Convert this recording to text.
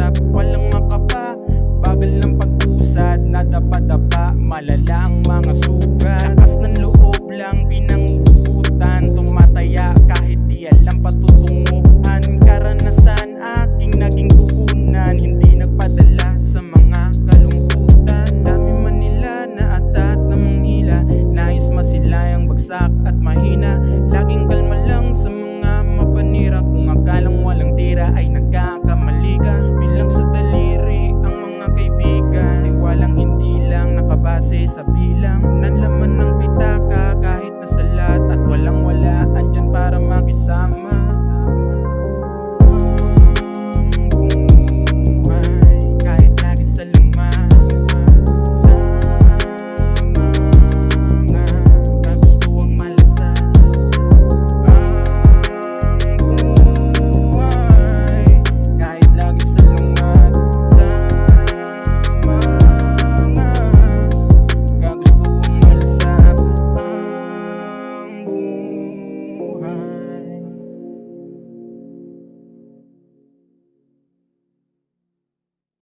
hirap, walang makapa. Bagal ng pag-usad, nadapa-dapa, malala ang mga sugat. Lakas ng loob lang pinanguhugutan, tumataya kahit di alam patutunguhan. Karanasan aking naging puhunan, hindi nagpadala sa mga kalungkutan. Dami man nila na atat na manghila, nais masilayang bagsak at mahina. Laging kalma lang sa mga mapanira, kung akalang walang tira ay nagkakamali ka. Bilang sa daliri ang mga kaibigan, tiwalang hindi lang nakabase sa bilang. Nanlaman ng pitaka kahit nasalat at wala